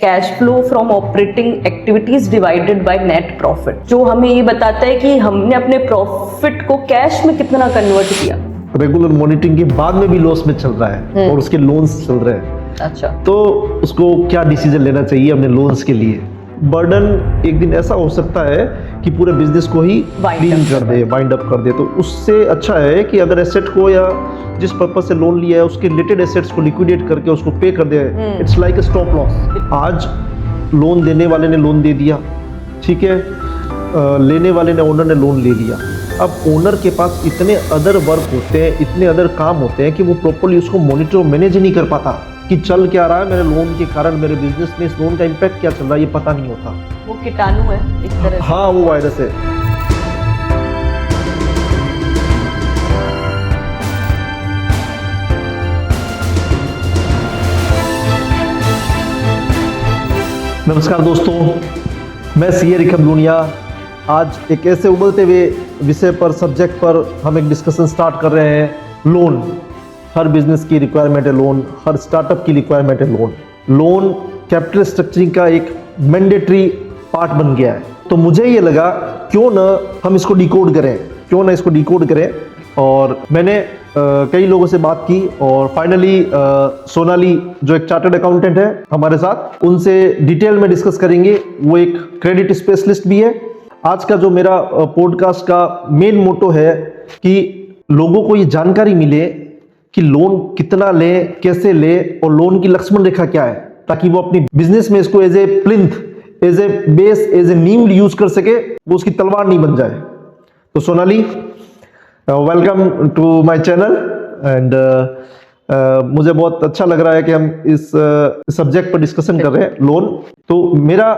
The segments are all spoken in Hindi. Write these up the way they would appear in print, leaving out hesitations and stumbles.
Cash flow from operating activities divided by net profit, जो हमें ये बताता है कि हमने अपने प्रॉफिट को कैश में कितना कन्वर्ट किया। रेगुलर मॉनिटरिंग के बाद में भी लॉस में चल रहा है और उसके लोन्स चल रहे हैं, अच्छा, तो उसको क्या डिसीजन लेना चाहिए अपने लोन्स के लिए। बर्डन एक दिन ऐसा हो सकता है कि पूरे बिजनेस को ही क्लीन कर दे, वाइंड अप कर दे। तो उससे अच्छा है कि अगर एसेट को या जिस पर्पज से लोन लिया है उसके रिलेटेड एसेट्स को लिक्विडेट करके उसको पे कर दे। It's like a stop loss. आज लोन देने वाले ने लोन दे दिया, ठीक है, लेने वाले ने, ओनर ने लोन ले लिया। अब ओनर के पास इतने अदर वर्क होते हैं, इतने अदर काम होते हैं कि वो प्रॉपर्ली उसको मॉनिटर और मैनेज नहीं कर पाता कि चल क्या रहा है मेरे लोन के कारण, मेरे बिजनेस में इस लोन का इम्पैक्ट क्या चल रहा है, ये पता नहीं होता। वो कीटाणु है एक तरह से। हाँ, वो वायरस है। नमस्कार दोस्तों, मैं सीए रिखब लूनिया। आज एक ऐसे उबलते हुए विषय पर, सब्जेक्ट पर हम एक डिस्कशन स्टार्ट कर रहे हैं। लोन, हर बिजनेस की रिक्वायरमेंट है लोन, हर स्टार्टअप की रिक्वायरमेंट है लोन। लोन कैपिटल स्ट्रक्चरिंग का एक मैंडेटरी पार्ट बन गया है। तो मुझे ये लगा क्यों ना हम इसको डिकोड करें, और मैंने कई लोगों से बात की और फाइनली सोनाली जो एक चार्टर्ड अकाउंटेंट है हमारे साथ, उनसे डिटेल में डिस्कस करेंगे। वो एक क्रेडिट स्पेशलिस्ट भी है। आज का जो मेरा पॉडकास्ट का मेन मोटो है कि लोगों को ये जानकारी मिले कि लोन कितना ले, कैसे ले और लोन की लक्ष्मण रेखा क्या है, ताकि वो अपनी बिजनेस में इसको as a plinth, as a base, as a नीम यूज कर सके, वो उसकी तलवार नहीं बन जाए। तो Sonali, welcome to my channel. And मुझे बहुत अच्छा लग रहा है कि हम इस सब्जेक्ट पर डिस्कशन कर रहे हैं, लोन। तो मेरा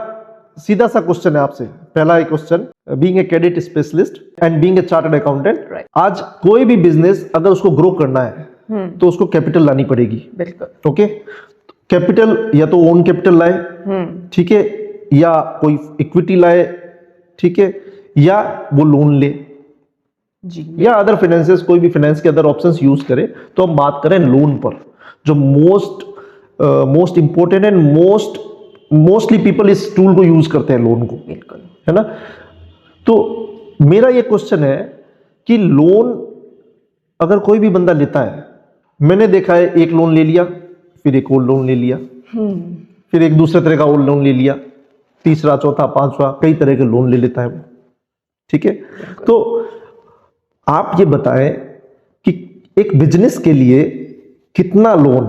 सीधा सा क्वेश्चन है आपसे, पहला ही question, being a credit specialist and being a chartered accountant, आज कोई भी बिजनेस अगर उसको ग्रो करना है तो उसको कैपिटल लानी पड़ेगी। बिल्कुल। ओके, कैपिटल या तो ओन कैपिटल लाए, ठीक है, या कोई इक्विटी लाए, ठीक है, या वो लोन ले जी, या अदर फाइनेंसेस, कोई भी फाइनेंस के अदर ऑप्शंस यूज करें। तो हम बात करें लोन पर, जो most important and mostly people इस टूल को यूज करते हैं, लोन को, बिल्कुल, है ना। तो मेरा ये क्वेश्चन है कि लोन अगर कोई भी बंदा लेता है, मैंने देखा है एक लोन ले लिया, फिर एक और लोन ले लिया, फिर एक दूसरे तरह का और लोन ले लिया, तीसरा, चौथा, पांचवा, कई तरह के लोन ले लेता है वो, ठीक है। तो आप ये बताएं कि एक बिजनेस के लिए कितना लोन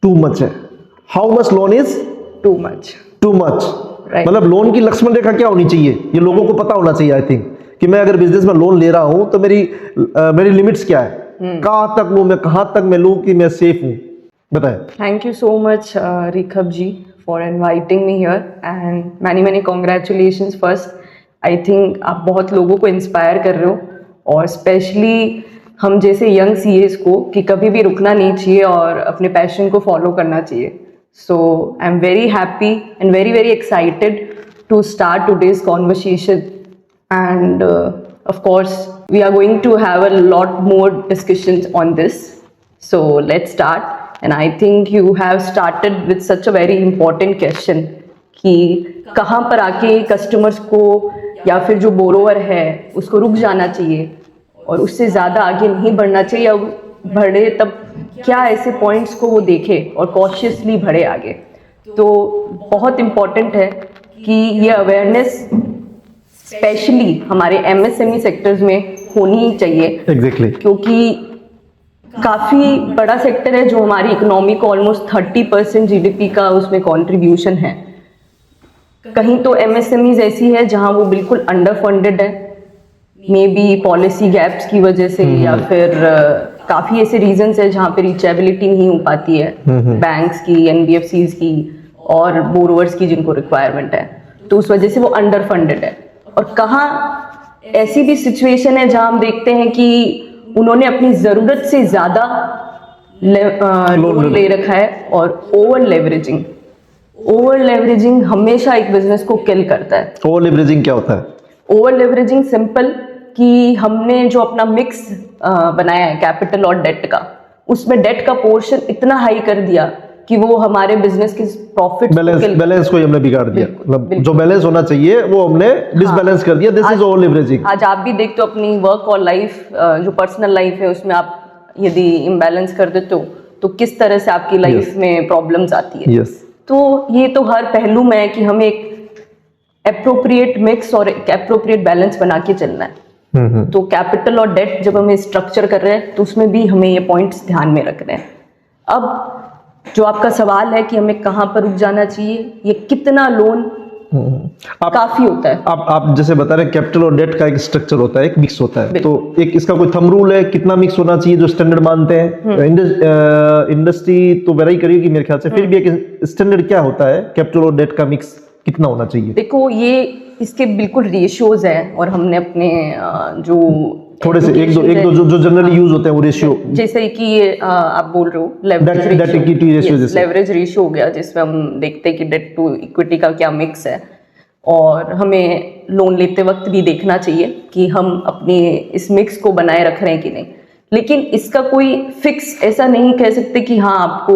टू मच है? How much loan is too much? Right. मतलब लोन की लक्ष्मण रेखा क्या होनी चाहिए, ये लोगों को पता होना चाहिए। आई थिंक कि मैं अगर बिजनेस में लोन ले रहा हूं तो मेरी लिमिट्स क्या है, कहां तक लूं मैं, कहां तक मैं लूं कि मैं सेफ हूं, बताएं। Thank you so much Rikhab ji for inviting me here and many congratulations. First, I think आप बहुत लोगों को इंस्पायर कर रहे हो, और स्पेशली हम जैसे यंग सीएस को, कि कभी भी रुकना नहीं चाहिए और अपने पैशन को फॉलो करना चाहिए। So I am very happy and very excited to start today's conversation, and of course we are going to have a lot more discussions on this. So let's start, and I think you have started with such a very important question कि कहाँ पर आके कस्टमर्स को या फिर जो बोरोवर है उसको रुक जाना चाहिए और उससे ज़्यादा आगे नहीं बढ़ना चाहिए, या बढ़े तब क्या ऐसे पॉइंट्स को वो देखे और कॉशियसली बढ़े आगे। तो बहुत इम्पॉर्टेंट है कि ये अवेयरनेस स्पेशली हमारे एमएसएमई सेक्टर्स में होनी ही चाहिए। Exactly. क्योंकि काफ़ी बड़ा सेक्टर है जो हमारी इकोनॉमी को ऑलमोस्ट 30% जीडीपी का उसमें कंट्रीब्यूशन है। कहीं तो एमएसएमईज ऐसी है जहां वो बिल्कुल अंडर फंडेड है, मे बी पॉलिसी गैप्स की वजह से, या फिर काफ़ी ऐसे रीजंस है जहाँ पे रीचेबिलिटी नहीं हो पाती है बैंक्स की, एनबीएफसीज की और बोरोवर्स की जिनको रिक्वायरमेंट है, तो उस वजह से वो अंडर फंडेड है। और कहाँ ऐसी भी सिचुएशन है जहाँ हम देखते हैं कि उन्होंने अपनी ज़रूरत से ज़्यादा लोन ले रखा है, और ओवर लेवरेजिंग हमेशा एक बिजनेस को किल करता है। ओवर लेवरेजिंग क्या होता है? ओवर लेवरेजिंग सिंपल कि हमने जो अपना मिक्स बनाया है कैपिटल और डेट का, उसमें डेट का पोर्शन इतना हाई कर दिया कि वो हमारे बिजनेस की प्रॉफिट बैलेंस को ही हमने बिगाड़ दिया, मतलब जो बैलेंस होना चाहिए वो हमने डिसबैलेंस कर दिया। This is all leveraging. आज आप भी देखते हो अपनी वर्क और लाइफ, जो पर्सनल लाइफ है उसमें आप यदि इम्बैलेंस कर देते हो तो किस तरह से आपकी लाइफ में प्रॉब्लम्स आती है। यस, तो ये तो हर पहलू में है कि हमें एक एप्रोप्रिएट मिक्स और एक एप्रोप्रिएट बैलेंस बना के चलना है। तो कैपिटल और डेट जब हमें स्ट्रक्चर कर रहे हैं तो उसमें भी हमें ये पॉइंट्स ध्यान में रखने हैं। अब जो आपका सवाल है कि हमें कहाँ पर रुक जाना चाहिए, ये कितना लोन काफी होता है। आप जैसे बता रहे हैं कैपिटल और डेट का एक स्ट्रक्चर होता है, एक मिक्स होता है, तो एक इसका कोई थंब रूल है कितना मिक्स होना चाहिए जो स्टैंडर्ड मानते हैं? इंडस्ट्री तो वेरी करेगी मेरे ख्याल से, फिर भी एक स्टैंडर्ड क्या होता है कैपिटल और डेट का मिक्स कितना होना चाहिए? देखो ये इसके बिल्कुल रेशियोज है और हमने अपने जो थोड़े से एक दो जो जनरली यूज होते हैं वो रेशियो, जैसे कि ये आप बोल रहे हो लेवरेज रेशियो हो गया, जिसमें हम देखते हैं कि डेट टू इक्विटी का क्या मिक्स है। और हमें लोन लेते वक्त भी देखना चाहिए कि हम अपने इस मिक्स को बनाए रख रहे हैं कि नहीं। लेकिन इसका कोई फिक्स ऐसा नहीं कह सकते कि हाँ आपको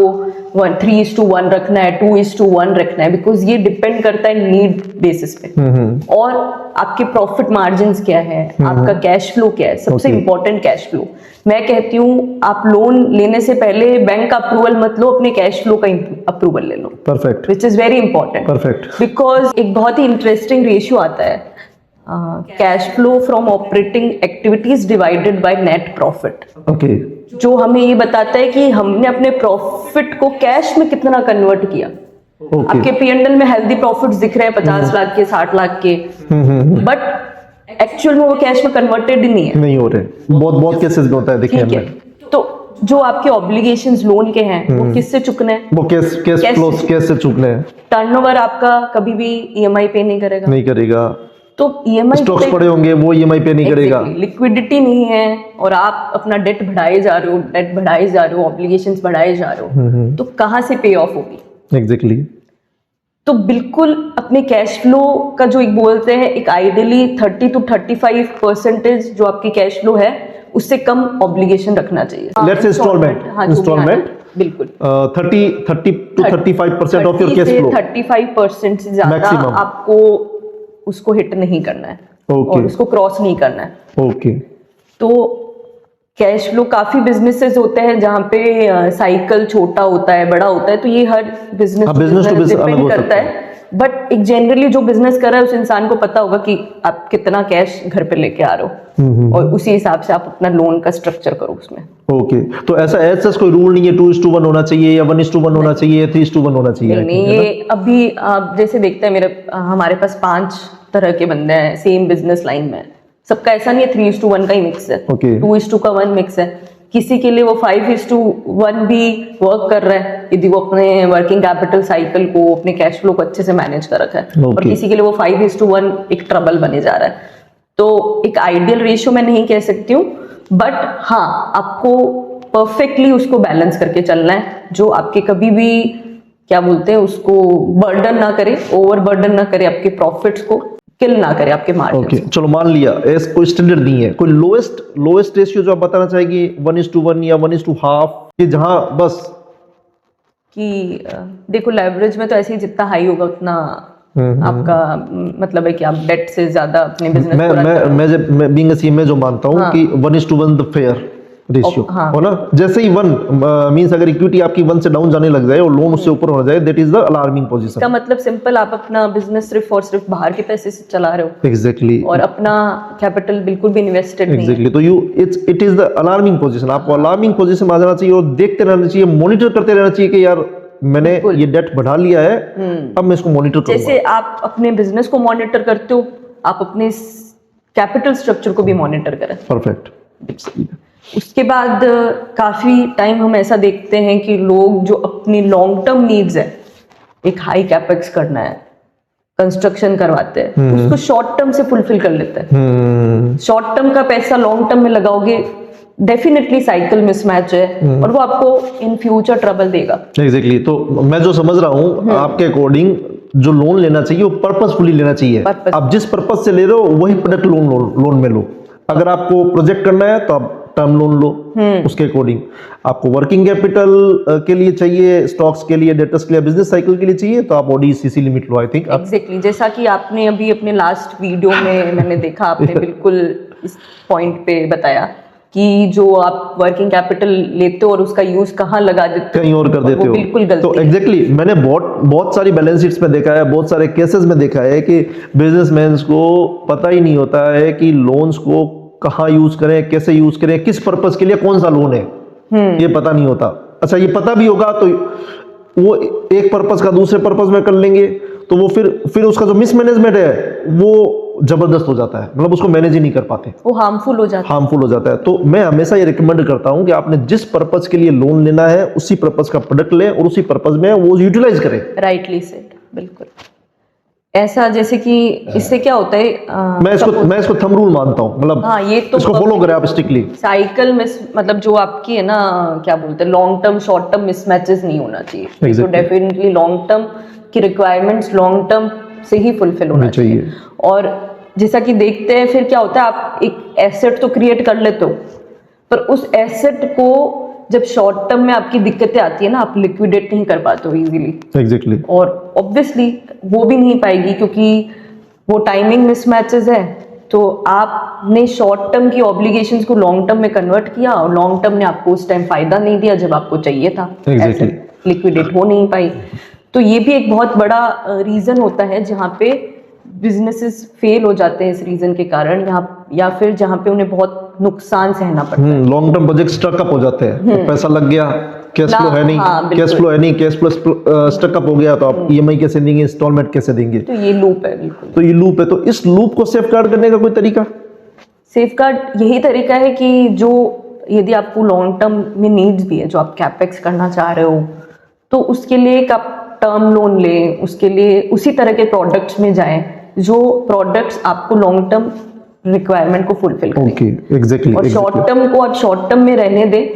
3:1 रखना है, 2:1 रखना है, बिकॉज ये डिपेंड करता है नीड बेसिस पे और आपके प्रॉफिट मार्जिन्स क्या है, आपका कैश फ्लो क्या है। सबसे इंपॉर्टेंट कैश फ्लो। मैं कहती हूँ आप लोन लेने से पहले बैंक का अप्रूवल मत लो, अपने कैश फ्लो का अप्रूवल ले लो। Perfect, which is very important. Perfect, because एक बहुत ही इंटरेस्टिंग रेशियो आता है, cash flow from operating activities divided by net profit. Okay, जो हमें ये बताता है कि हमने अपने प्रॉफिट को कैश में कितना कन्वर्ट किया। आपके P&L में हेल्दी प्रॉफिट्स दिख रहे हैं 50 लाख के, 60 लाख के, बट एक्चुअल में वो कैश में कन्वर्टेड ही नहीं हो रहे। बहुत केसेस में होता है, देखिए हमने। तो जो आपके ऑब्लिगेशंस लोन के हैं वो किससे चुकने हैं? वो कैश से चुकने हैं। टर्नओवर आपका कभी भी EMI पे नहीं करेगा। तो EMI स्टॉक्स पड़े होंगे वो EMI पे नहीं करेगा। लिक्विडिटी नहीं है और आप अपना डेट बढ़ाए जा रहे हो, ऑब्लिगेशंस बढ़ाए जा रहे हो, तो कहाँ से पे ऑफ होगी? एग्जैक्टली। तो बिल्कुल अपने कैश फ्लो का जो एक बोलते हैं एक आइडियली 30 to 35% जो आपकी कैश फ्लो है उससे कम ऑब्लिगेशन रखना चाहिए। लेट्स इंस्टॉलमेंट बिल्कुल 30 to 35% of your cash flow, 35% से ज्यादा आपको उसको हिट नहीं करना है और उसको क्रॉस नहीं करना है। ओके। तो कैश फ्लो काफी बिजनेसेस होते हैं जहाँ पे साइकिल छोटा होता है, बड़ा होता है, तो ये हर बिजनेस टू बिजनेस डिपेंड करता है। बट एक जनरली जो बिजनेस कर रहा है उस इंसान को पता होगा कि आप कितना कैश घर पे लेके आ रहे हो और उसी हिसाब से आप अपना लोन का स्ट्रक्चर करो उसमें। ओके। तो ऐसा कोई रूल नहीं है 2:1 होना चाहिए या 1:1 होना चाहिए या 3:1 होना चाहिए? नहीं, ये अभी आप जैसे देखते हैं हमारे पास 5 तरह के बंदे हैं सेम बिजनेस लाइन में। सबका ऐसा नहीं है 3:1 का ही मिक्स है, 2:1 मिक्स है। किसी के लिए वो 5:1 भी वर्क कर रहा है यदि वो अपने वर्किंग कैपिटल साइकिल को, अपने कैश फ्लो को अच्छे से मैनेज कर रखा है, और किसी के लिए वो 5:1 एक ट्रबल बने जा रहा है। तो एक आइडियल रेशियो मैं नहीं कह सकती हूँ, बट हाँ आपको परफेक्टली उसको बैलेंस करके चलना है, जो आपके कभी भी क्या बोलते हैं उसको बर्डन ना करे, ओवर बर्डन ना करे, आपके प्रॉफिट्स को किल ना करे, आपके मार्जिन। ओके, चलो मान लिया ऐसा कोई स्टैंडर्ड नहीं है, कोई लोएस्ट रेशियो जो आप बताना चाहेंगे 1:1 या 1:2 कि जहां बस कि देखो लेवरेज में तो ऐसे ही जितना हाई होगा उतना आपका मतलब है कि आप डेट से ज्यादा अपने बिजनेस मैं बीइंग अ सीएमए जो मानता हूं कि 1:1 द फेयर रेशियो हो ना। जैसे ही 1 मींस अगर इक्विटी आपकी 1 से डाउन जाने लग जाए और लोन उससे ऊपर हो जाए, that is the alarming position. का मतलब सिंपल, आप अपना बिजनेस सिर्फ और सिर्फ बाहर के पैसे से चला रहे हो। एग्जैक्टली। और अपना कैपिटल बिल्कुल भी इन्वेस्टेड नहीं है। एग्जैक्टली। तो it is the alarming position. आपको अलार्मिंग पोजीशन में आ जाना चाहिए और देखते रहना चाहिए, मॉनिटर करते रहना चाहिए कि यार मैंने ये डेट बढ़ा लिया है, अब मैं इसको मॉनिटर करूंगा। जैसे आप अपने बिजनेस को मॉनिटर करते हो, आप अपने कैपिटल स्ट्रक्चर को भी मॉनिटर करें। परफेक्ट। उसके बाद काफी टाइम हम ऐसा देखते हैं कि लोग जो अपनी लॉन्ग टर्म नीड्स है, एक हाई कैपेक्स करना है, कंस्ट्रक्शन करवाते हैं, उसको शॉर्ट टर्म से फुलफिल कर लेते हैं। शॉर्ट टर्म का पैसा लॉन्ग टर्म में लगाओगे, डेफिनेटली साइकिल मिसमैच है और वो आपको इन फ्यूचर ट्रबल देगा। एग्जैक्टली। तो मैं जो समझ रहा हूँ आपके अकॉर्डिंग जो लोन लेना चाहिए वो पर्पसफुली लेना चाहिए। आप जिस पर्पस से ले रहे हो वही प्रोडक्ट लोन में लो। अगर आपको प्रोजेक्ट करना है तो आप टर्म लोन लो उसके अकॉर्डिंग। आपको वर्किंग कैपिटल के लिए चाहिए, स्टॉक्स के लिए, डेटर्स के लिए, बिजनेस साइकिल के लिए चाहिए, तो आप ओडी सीसी लिमिट लो। आई थिंक एग्जैक्टली जैसा कि आपने अभी अपने लास्ट वीडियो में मैंने देखा, आपने बिल्कुल इस पॉइंट पे बताया कि जो आप वर्किंग कैपिटल लेते हो और उसका यूज कहाँ लगा देते हो, कहीं और कर देते हो, बिल्कुल गलती। तो एग्जैक्टली मैंने बहुत सारी बैलेंस शीट्स में देखा है, बहुत सारे केसेस में देखा है कि बिजनेसमैन को पता ही नहीं होता है कि लोन्स को कहाँ यूज करें, कैसे यूज करें, किस पर्पस के लिए कौन सा लोन है, ये पता नहीं होता। अच्छा, ये पता भी होगा तो वो एक पर्पस का दूसरे पर्पस में कर लेंगे, तो वो फिर उसका जो मिसमैनेजमेंट है वो जबरदस्त हो जाता है, मतलब उसको मैनेज ही नहीं कर पाते, वो हार्मफुल हो जाता है। तो मैं हमेशा ये रिकमेंड करता हूं कि आपने जिस पर्पस के लिए लोन लेना है उसी पर्पस का प्रोडक्ट लें और उसी पर्पस में वो यूटिलाइज करें। राइटली सेड, बिल्कुल ऐसा। जैसे कि इससे क्या होता है, मैं इसको थंब रूल मानता हूं, मतलब हाँ, ये तो इसको फॉलो करें आप स्ट्रिक्टली। साइकिल में मतलब जो आपकी है ना, क्या बोलते हैं, लॉन्ग टर्म शॉर्ट टर्म मिसमैचेस नहीं होना चाहिए। तो डेफिनेटली लॉन्ग टर्म की रिक्वायरमेंट्स लॉन्ग टर्म से ही फुलफिल होना चाहिए। और जैसा कि देखते हैं फिर क्या होता है, आप एक एसेट तो क्रिएट कर लेते हो, पर उस एसेट को जब शॉर्ट टर्म में आपकी दिक्कतें आती है ना, आप लिक्विडेट नहीं कर पाते हो इजीली। एग्जैक्टली। और ऑब्वियसली वो भी नहीं पाएगी क्योंकि वो टाइमिंग मिसमैचेस है। तो आपने शॉर्ट टर्म की ऑब्लिगेशंस को लॉन्ग टर्म में कन्वर्ट किया और लॉन्ग टर्म ने आपको उस टाइम फायदा नहीं दिया जब आपको चाहिए था, लिक्विडेट हो नहीं पाई। तो ये भी एक बहुत बड़ा रीजन होता है जहाँ पे बिजनेसेस फेल हो जाते हैं इस रीजन के कारण, या फिर जहाँ पे उन्हें बहुत नुकसान सहना पड़ता है। Long term project stuck up हो जाते हैं, तो पैसा लग गया, कैश फ्लो है नहीं, कैश फ्लो स्टक अप हो गया, तो आप ईएमआई कैसे देंगे, इंस्टॉलमेंट कैसे देंगे? तो ये लूप है, बिल्कुल। तो ये लूप है, तो इस लूप को सेफगार्ड करने का कोई तरीका? सेफगार्ड यही तरीका है कि जो यदि आपको लॉन्ग टर्म में नीड्स भी है, जो आप कैपेक्स करना चाह रहे हो, तो उसके लिए एक आप टर्म लोन लें, उसके लिए उसी तरह के प्रोडक्ट्स में जाएं जो प्रोडक्ट्स आपको लॉन्ग टर्म रिक्वायरमेंट को फुलफिल करें। Okay, exactly. और शॉर्ट टर्म को आप शॉर्ट टर्म में रहने दें,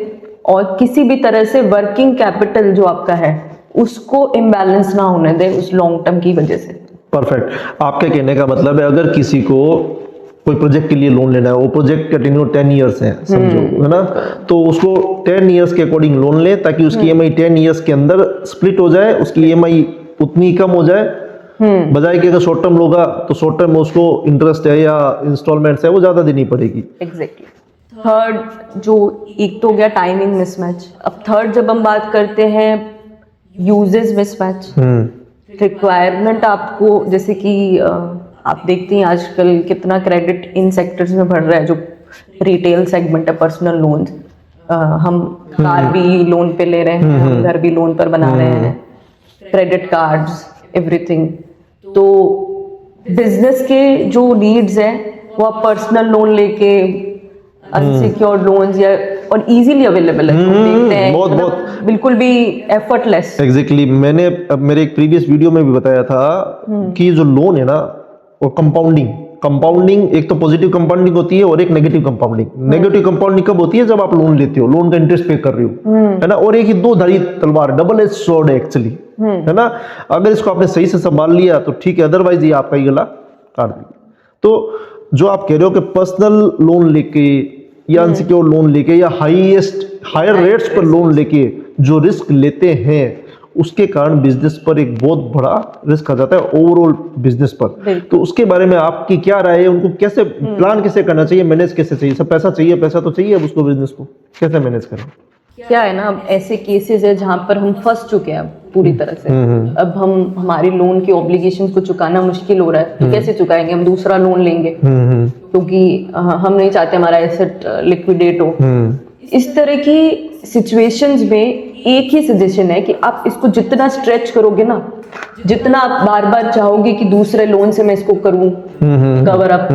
और किसी भी तरह से वर्किंग कैपिटल जो आपका है उसको इम्बैलेंस ना होने दें उस लॉन्ग टर्म की वजह से। परफेक्ट। आपके कहने का मतलब है अगर किसी को कोई प्रोजेक्ट के लिए लोन लेना है, वो प्रोजेक्ट कंटिन्यू 10 ईयर्स है समझो, है ना, तो उसको 10 ईयर्स के अकॉर्डिंग लोन ले ताकि उसकी ईएमआई 10 ईयर्स के अंदर स्प्लिट हो जाए, उसकी ईएमआई उतनी कम हो जाए, बजाय कि अगर शॉर्ट टर्म लोगा तो शॉर्ट टर्म में उसको इंटरेस्ट है या इंस्टॉलमेंट्स है वो ज्यादा देनी पड़ेगी। एग्जैक्टली। थर्ड जो एक तो हो गया टाइमिंग मिसमैच, अब थर्ड जब हम बात करते हैं यूजेस मिसमैच। रिक्वायरमेंट आपको, जैसे कि आप देखते हैं आजकल कितना क्रेडिट इन सेक्टर्स में बढ़ रहा है, जो रिटेल सेगमेंट है, पर्सनल लोन्स, हम कार भी लोन पे ले रहे हैं, हम घर भी लोन पर बना रहे हैं, क्रेडिट कार्ड्स, एवरीथिंग। तो बिजनेस के जो नीड्स है वो आप पर्सनल लोन लेके, अनसिक्योर्ड लोन्स या और इजीली अवेलेबल है, देखते हैं बहुत बिल्कुल भी एफर्टलेस। एग्जैक्टली। मैंने अब मेरे एक प्रीवियस वीडियो में भी बताया था कि जो लोन है ना वो कंपाउंडिंग एक तो पॉजिटिव कंपाउंडिंग होती है और एक नेगेटिव कंपाउंडिंग। नेगेटिव कंपाउंडिंग कब होती है? जब आप लोन लेते हो, लोन का इंटरेस्ट पे कर रहे हो, है ना, और एक ही दो धारी तलवार, डबल एज स्वॉर्ड है एक्चुअली, है ना। अगर इसको आपने सही से संभाल लिया तो ठीक है, अदरवाइज ये आपका ही गला काट देगी। तो जो आप कह रहे हो कि पर्सनल लोन लेके या अनसिक्योर्ड लोन लेके या हायर रेट्स पर लोन लेके जो रिस्क लेते हैं उसके कारण बिजनेस पर एक बहुत बड़ा रिस्क आ जाता है, ओवरऑल बिजनेस पर। तो उसके बारे में आपकी क्या राय है? उनको कैसे प्लान कैसे करना चाहिए, मैनेज कैसे चाहिए? सब पैसा चाहिए, पैसा तो चाहिए, अब उसको बिजनेस को कैसे मैनेज करें? क्या है ना, अब ऐसे केसेस है जहां पर हम फंस चुके हैं पूरी तरह से। अब हमारी लोन की ऑब्लिगेशंस को चुकाना मुश्किल हो रहा है, तो कैसे चुकाएंगे? हम दूसरा लोन लेंगे क्योंकि हम नहीं चाहते हमारा एसेट लिक्विडेट हो। इस तरह की सिचुएशंस में एक ही सजेशन है कि आप इसको जितना स्ट्रेच करोगे ना, जितना आप बार बार चाहोगे कि दूसरे लोन से मैं इसको करूं कवर अप,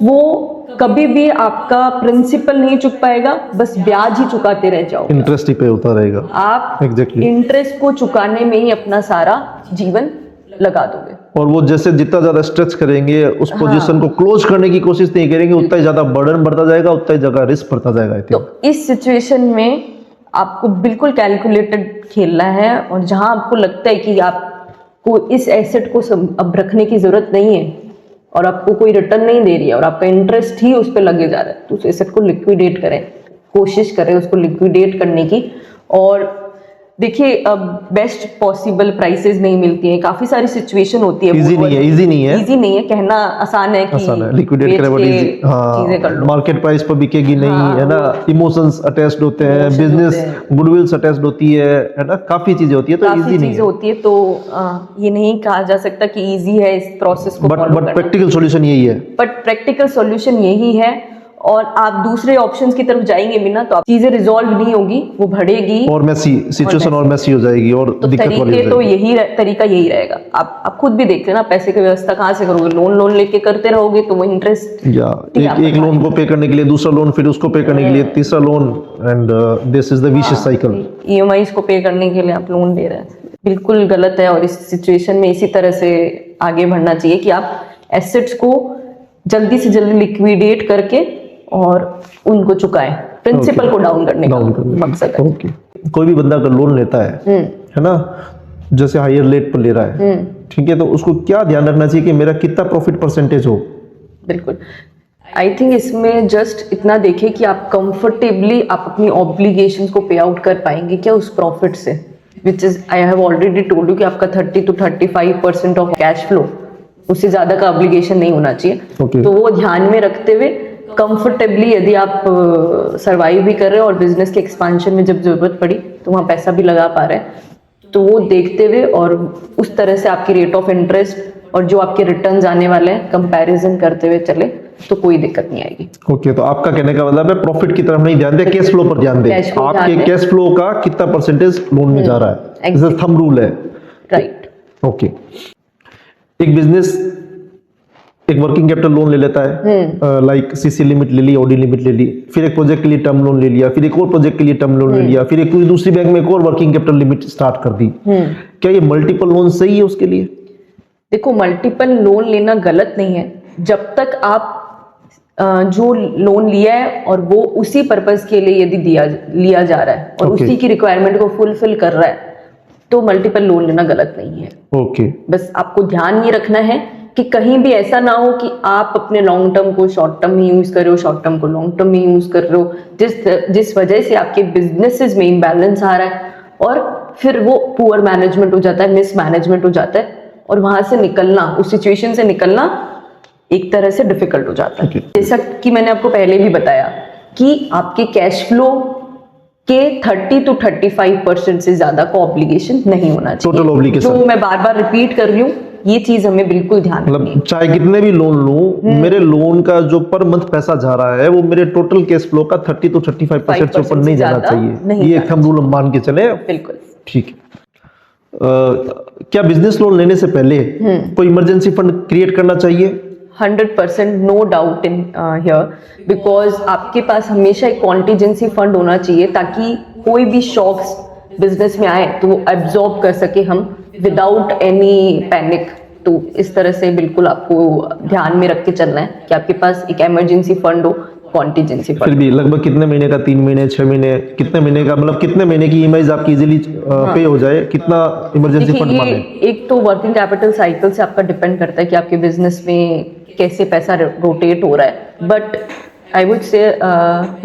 वो कभी भी आपका प्रिंसिपल नहीं चुक पाएगा, बस ब्याज ही चुकाते रह जाओगे, इंटरेस्ट ही पे होता रहेगा। आप इंटरेस्ट को चुकाने में ही अपना सारा जीवन लगा दोगे। और वो जैसे जितना ज्यादा स्ट्रेच करेंगे उस पोजीशन को क्लोज करने की कोशिश नहीं करेंगे, उतना ही ज्यादा बर्डन बढ़ता जाएगा, उतना ही ज्यादा रिस्क बढ़ता जाएगा। तो इस सिचुएशन में आपको बिल्कुल कैलकुलेटेड खेलना है, और जहां आपको लगता है कि आपको इस एसेट को अब रखने की जरूरत नहीं है, और आपको कोई रिटर्न नहीं दे रही है और आपका इंटरेस्ट ही उस पर लगे जा रहा है, तो उस एसेट को लिक्विडेट करें, कोशिश करें उसको लिक्विडेट करने की। और देखिए अब बेस्ट पॉसिबल प्राइसेस नहीं मिलती हैं, काफी सारी सिचुएशन होती है, इजी नहीं है कहना आसान है कि लिक्विडेट करें, बट इजी चीजें कर लो, मार्केट प्राइस पर बिकेगी नहीं, है ना, इमोशंस अटैच्ड होते हैं, बिजनेस गुडविल्स अटैच्ड होती है ना, काफी चीजें होती है, तो इजी नहीं है होती है। तो ये नहीं कहा जा सकता कि इजी है इस प्रोसेस को फॉलो करना, बट प्रैक्टिकल सॉल्यूशन यही है, बट प्रैक्टिकल सॉल्यूशन यही है। और आप दूसरे ऑप्शंस की तरफ जाएंगे भी ना, तो आप चीजें रिजॉल्व नहीं होगी, वो बढ़ेगी और सिचुएशन और मैसी हो जाएगी और तो दिक्कत वाली हो जाएगी। तो यही तरीका यही रहेगा। आप खुद भी देखते हैं ना, पैसे की व्यवस्था कहाँ से करोगे, लोन लेके करते रहोगे तो वो इंटरेस्ट एक लोन को पे करने के लिए दूसरा लोन, फिर उसको पे करने के लिए तीसरा loan, and this is the vicious cycle. EMIs को पे करने के लिए आप लोन ले रहे हैं, बिल्कुल गलत है। और इस सिचुएशन में इसी तरह से आगे बढ़ना चाहिए कि आप एसेट्स को जल्दी से जल्दी लिक्विडेट करके और उनको चुकाएं, प्रिंसिपल को डाउन करने का मकसद है। कोई भी बंदा अगर लोन लेता है ना, जैसे हायर रेट पर ले रहा है, ठीक है, तो उसको क्या ध्यान रखना चाहिए कि मेरा कितना प्रॉफिट परसेंटेज हो? बिल्कुल, आई थिंक इसमें जस्ट इतना देखें कि आप कंफर्टेबली आप अपनी ऑब्लिगेशंस को पे आउट कर पाएंगे क्या उस प्रॉफिट से, which is I have already told you कि आपका 30 to 35% ऑफ कैश फ्लो, उससे ज्यादा का ऑब्लिगेशन नहीं होना चाहिए। तो वो ध्यान में रखते हुए कंफर्टेबली यदि आप सरवाइव भी कर रहे हो और बिजनेस के एक्सपांशन में जब जरूरत पड़ी तो वहाँ पैसा भी लगा पा रहे हैं, तो वो देखते हुए और उस तरह से आपकी रेट ऑफ इंटरेस्ट और जो आपके रिटर्न्स आने वाले हैं कंपैरिजन करते हुए चले तो कोई दिक्कत नहीं आएगी। ओके, तो आपका कहने का मतलब है प्रॉफिट की तरफ नहीं ध्यान दे, कैश फ्लो पर ध्यान दे, आपके कैश फ्लो का कितना परसेंटेज लोन में जा रहा है, इस थंब रूल है, राइट। ओके, एक बिजनेस एक वर्किंग कैपिटल लोन ले लेता है, लाइक सीसी लिमिट ले ली, ओडी लिमिट ले ली, फिर एक प्रोजेक्ट के लिए टर्म लोन ले लिया, फिर एक और प्रोजेक्ट के लिए टर्म लोन ले लिया, फिर एक कोई दूसरी बैंक में एक और वर्किंग कैपिटल लिमिट स्टार्ट कर दी, क्या ये मल्टीपल लोन सही है उसके लिए? देखो, मल्टीपल लोन लेना गलत नहीं है जब तक आप जो लोन लिया है और वो उसी पर्पस के लिए यदि लिया जा रहा है और उसी की रिक्वायरमेंट को फुलफिल कर रहा है, तो मल्टीपल लोन लेना गलत नहीं है। ओके, बस आपको ध्यान ये रखना है कि कहीं भी ऐसा ना हो कि आप अपने लॉन्ग टर्म को शॉर्ट टर्म में यूज कर रहे हो, शॉर्ट टर्म को लॉन्ग टर्म में यूज कर रहे हो, जिस वजह से आपके बिजनेसेस में इम्बैलेंस आ रहा है और फिर वो पुअर मैनेजमेंट हो जाता है, मिस मैनेजमेंट हो जाता है और वहां से निकलना, उस सिचुएशन से निकलना एक तरह से डिफिकल्ट हो जाता है। जैसा कि मैंने आपको पहले भी बताया कि आपके कैश फ्लो के 30 to 35% से ज्यादा का ऑब्लिगेशन नहीं होना चाहिए। टोटल ऑब्लिगेशन, जो मैं बार बार रिपीट कर रही हूँ, ये चीज हमें बिल्कुल ध्यान रखनी है। मतलब चाहे कितने भी लोन लूं, मेरे लोन का जो पर मंथ पैसा जा रहा है वो मेरे टोटल कैश फ्लो का 30 to 35% से ऊपर नहीं जाना चाहिए, ये एक हम रूल मान के चले। बिल्कुल ठीक है। क्या बिजनेस लोन लेने से पहले कोई इमरजेंसी फंड क्रिएट करना चाहिए? 100% no doubt in here, because आपके पास हमेशा एक कॉन्टीजेंसी फंड होना चाहिए ताकि कोई भी शॉक्स बिजनेस में आए तो वो एब्जॉर्ब कर सके हम विदाउट एनी पैनिक। तो इस तरह से बिल्कुल आपको ध्यान में रख के चलना है कि आपके पास एक इमरजेंसी फंड हो, कॉन्टीजेंसी फंड। फिर भी लगभग कितने महीने का, 3 महीने, 6 महीने, कितने महीने का, मतलब कितने महीने की ईएमआईज आपकी इजीली पे हो जाए, कितना इमरजेंसी फंड माने? एक तो वर्किंग कैपिटल साइकिल से आपका डिपेंड करता है कि आपके बिजनेस में कैसे पैसा रोटेट हो रहा है, बट आई वुड से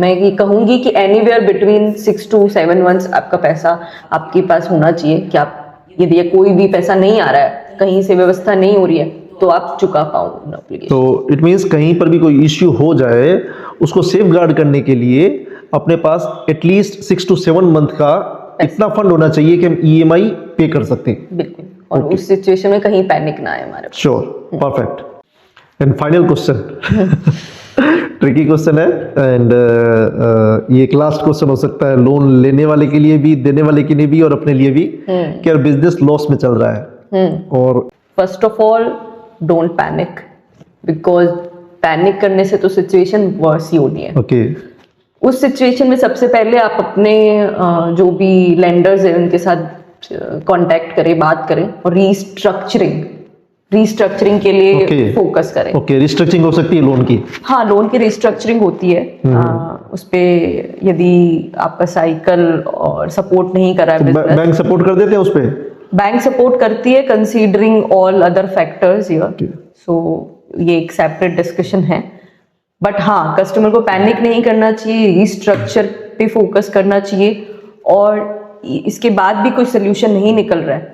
मैं ये कहूंगी कि एनीवेयर बिटवीन 6 to 7 months आपका पैसा आपके पास होना चाहिए कि आप यदि कोई भी पैसा नहीं आ रहा है, कहीं से व्यवस्था नहीं हो रही है, तो आप चुका पाओ एप्लीकेशन। तो इट मींस कहीं पर भी कोई इश्यू हो जाए उसको सेफ गार्ड करने के लिए अपने पास एटलीस्ट 6 to 7 month का इतना फंड होना चाहिए कि हम ईएमआई पे कर सकते हैं। बिल्कुल, और उस सिचुएशन में कहीं पैनिक ना आए हमारे। Sure, perfect. And final question, tricky question है, एंड ये एक लास्ट क्वेश्चन हो सकता है लोन लेने वाले के लिए भी, देने वाले के लिए भी और अपने लिए भी, कि अगर बिजनेस लॉस में चल रहा है और first of all don't panic, because panic करने से तो सिचुएशन वर्स ही होनी है। ओके, उस सिचुएशन में सबसे पहले आप अपने जो भी लेंडर्स हैं उनके साथ कांटेक्ट करें, बात करें और रीस्ट्रक्चरिंग के लिए फोकस करें। ओके, रिस्ट्रक्चरिंग हो सकती है लोन की? हाँ, लोन की रिस्ट्रक्चरिंग होती है। उस पे यदि आपका साइकिल और सपोर्ट नहीं कर रहा है, तो बैंक सपोर्ट कर देते हैं उस पे? बैंक सपोर्ट करती है considering all other factors here. So ये एक सेपरेट डिस्कशन है। बट हाँ, कस्टमर को पैनिक नहीं करना चाहिए, रीस्ट्रक्चर पे फोकस करना चाहिए, और इसके बाद भी कोई सोल्यूशन नहीं निकल रहा है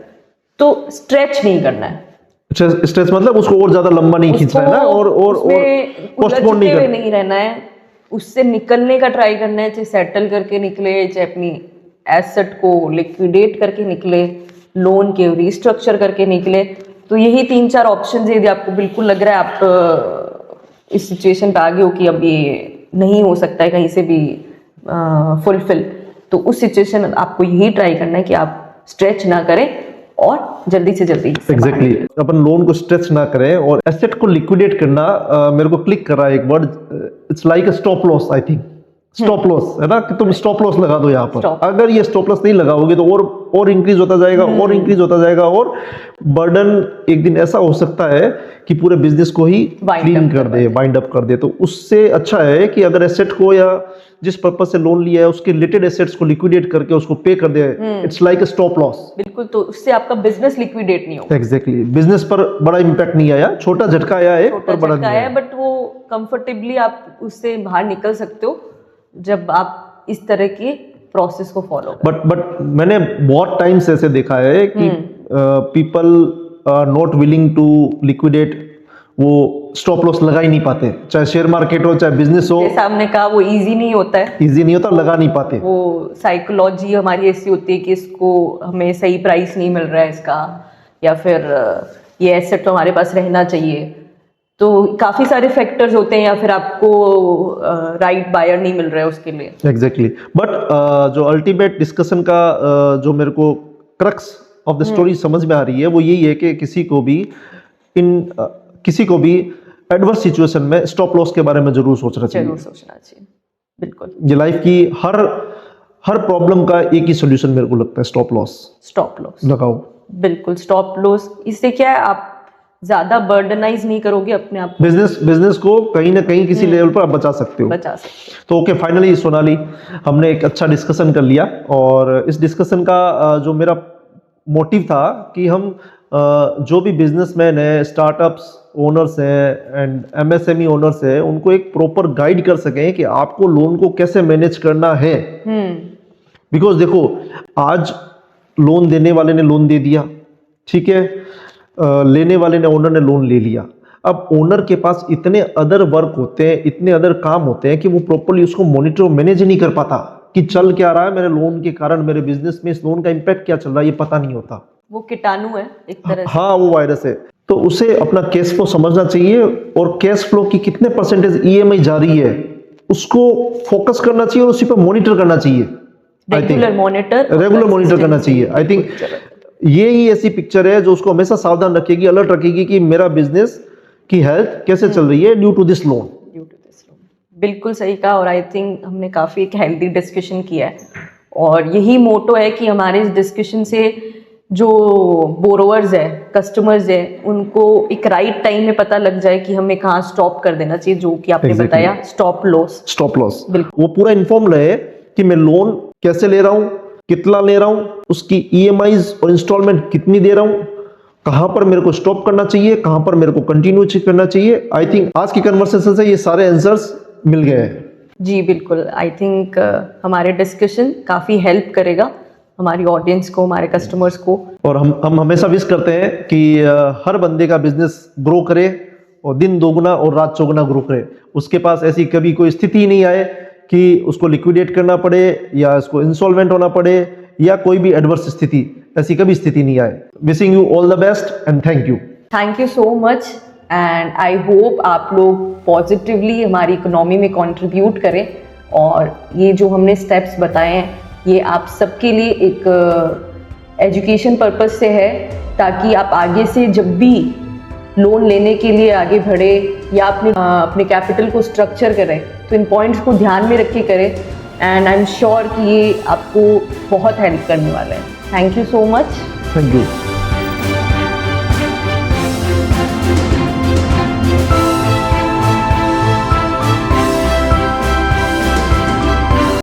तो स्ट्रेच नहीं करना है। स्ट्रेस मतलब उसको और ज्यादा लंबा नहीं खींचना है ना, और पोस्टपोन नहीं रहना है, उससे निकलने का ट्राई करना है, चाहे सेटल करके निकले, चाहे अपनी एसेट को लिक्विडेट करके निकले, लोन के रीस्ट्रक्चर करके निकले। तो यही 3-4 ऑप्शन है। यदि आपको बिल्कुल लग रहा है आप इस सिचुएशन पे आ गए हो कि अब ये नहीं हो सकता है कहीं से भी फुलफिल, तो उस सिचुएशन आपको यही ट्राई करना है कि आप स्ट्रेच ना करें और जल्दी से जल्दी एग्जैक्टली अपन लोन को स्ट्रेच ना करें और एसेट को लिक्विडेट करना। मेरे को क्लिक कर रहा है एक word, it's like a stop loss. I think stop loss है ना, कि तुम स्टॉप लॉस लगा दो यहाँ पर। अगर ये स्टॉप लॉस नहीं लगाओगे तो और इंक्रीज होता जाएगा, और इंक्रीज होता जाएगा, और बर्डन एक दिन ऐसा हो सकता है कि पूरे बिजनेस को ही क्लीन कर दे, वाइंड अप कर दे। तो उससे अच्छा है कि अगर एसेट को या जिस पर्पज से लोन लिया है उसके रिलेटेड एसेट्स को लिक्विडेट करके उसको पे कर दे, it's like a stop loss. बिल्कुल, तो उससे आपका बिजनेस लिक्विडेट नहीं होगा। एग्जैक्टली, बिजनेस पर बड़ा इंपैक्ट नहीं आया, छोटा झटका आया है, पर बड़ा नहीं आया, बट वो कंफर्टेबली आप उससे बाहर निकल सकते हो जब आप इस तरह के प्रोसेस को फॉलो करें। बट मैंने बहुत टाइम से ऐसे देखा है कि people are not willing to liquidate, वो स्टॉप लॉस लगा ही नहीं पाते, चाहे शेयर मार्केट हो चाहे बिजनेस हो। जैसा हमने कहा, वो इजी नहीं होता है, इजी नहीं होता, लगा नहीं पाते। वो साइकोलॉजी हमारी ऐसी होती है कि इसको हमें सही प्राइस नहीं मिल रहा है इसका, या फिर ये एसेट तो हमारे पास रहना चाहिए। तो काफी सारे फैक्टर्स होते हैं, या फिर आपको राइट बायर नहीं मिल रहा है उसके लिए। एग्जैक्टली, बट जो अल्टीमेट डिस्कशन का जो मेरे को क्रक्स ऑफ द स्टोरी समझ में आ रही है वो यही है कि किसी को भी एडवर्स सिचुएशन में स्टॉप लॉस के बारे में जरूर सोचना चाहिए। बिल्कुल, ये लाइफ की हर प्रॉब्लम का एक ही सोल्यूशन मेरे को लगता है, स्टॉप लॉस लगाओ। बिल्कुल, स्टॉप लॉस, इससे क्या है, आप ज्यादा बर्डनाइज नहीं करोगे अपने आप। बिजनेस को कहीं ना कहीं किसी लेवल पर आप बचा सकते हो। तो ओके, फाइनली सोनाली, हमने एक अच्छा डिस्कशन कर लिया, और इस डिस्कशन का जो मेरा मोटिव था कि हम जो भी बिजनेसमैन है, स्टार्टअप्स ओनर्स हैं एंड एमएसएमई ओनर्स हैं, उनको एक प्रॉपर गाइड कर सकें कि आपको लोन को कैसे मैनेज करना है। बिकॉज देखो, आज लोन देने वाले ने लोन दे दिया, ठीक है, लेने वाले ने, ओनर ने लोन ले लिया। अब ओनर के पास इतने अदर वर्क होते हैं, इतने अदर काम होते हैं कि वो प्रॉपर्ली उसको मॉनिटर मैनेज नहीं कर पाता कि चल क्या रहा है मेरे लोन के कारण, मेरे बिजनेस में इस लोन का इंपैक्ट क्या चल रहा है, ये पता नहीं होता। वो कीटाणु है एक तरह से। हाँ, वो वायरस है। तो उसे अपना कैश फ्लो समझना चाहिए, और कैश फ्लो की कितने परसेंटेज ईएमआई जा रही है उसको फोकस करना चाहिए, और उसी पर मॉनिटर करना चाहिए, रेगुलर मॉनिटर करना चाहिए। आई थिंक ये ही ऐसी पिक्चर है जो उसको हमेशा सावधान रखेगी, अलर्ट रखेगी कि मेरा बिजनेस की हेल्थ कैसे चल रही है ड्यू टू दिस लोन। बिल्कुल सही कहा, और आई थिंक हमने काफी एक हेल्दी डिस्कशन किया है, और यही मोटो है कि हमारे इस डिस्कशन से जो बोरोवर्स है, कस्टमर्स है, उनको एक राइट टाइम में पता लग जाए कि हमें कहाँ स्टॉप कर देना चाहिए, जो कि आपने बताया, स्टॉप लॉस। वो पूरा इन्फॉर्म रहे कि मैं लोन कैसे ले रहा हूँ, कितना ले रहा हूँ, उसकी ईएमआईज और इंस्टॉलमेंट कितनी दे रहा हूँ, कहाँ पर मेरे को स्टॉप करना चाहिए, कहाँ पर मेरे को कंटिन्यू करना चाहिए। आई थिंक आज की कन्वर्सेशन से ये सारे आंसर्स मिल गए हैं। जी बिल्कुल, आई थिंक हमारे डिस्कशन काफ़ी हेल्प करेगा हमारी ऑडियंस को, हमारे कस्टमर्स को। और हम हमेशा विश करते हैं कि हर बंदे का बिजनेस ग्रो करे, और दिन दोगुना और रात चौगुना ग्रो करे। उसके पास ऐसी कभी कोई स्थिति नहीं आए कि उसको लिक्विडेट करना पड़े, या उसको इंसॉल्वेंट होना पड़े, या कोई भी एडवर्स स्थिति, ऐसी कभी स्थिति नहीं आए। Wishing you all the best and thank you so much, and I hope आप लोग पॉजिटिवली हमारी इकोनॉमी में कंट्रीब्यूट करें, और ये जो हमने स्टेप्स बताए हैं ये आप सबके लिए एक एजुकेशन पर्पस से है, ताकि आप आगे से जब भी लोन लेने के लिए आगे बढ़े या अपने कैपिटल को स्ट्रक्चर करें तो इन पॉइंट्स को ध्यान में रख के करें, एंड आई एम श्योर कि ये आपको बहुत हेल्प करने वाला है। Thank you so much. Thank you.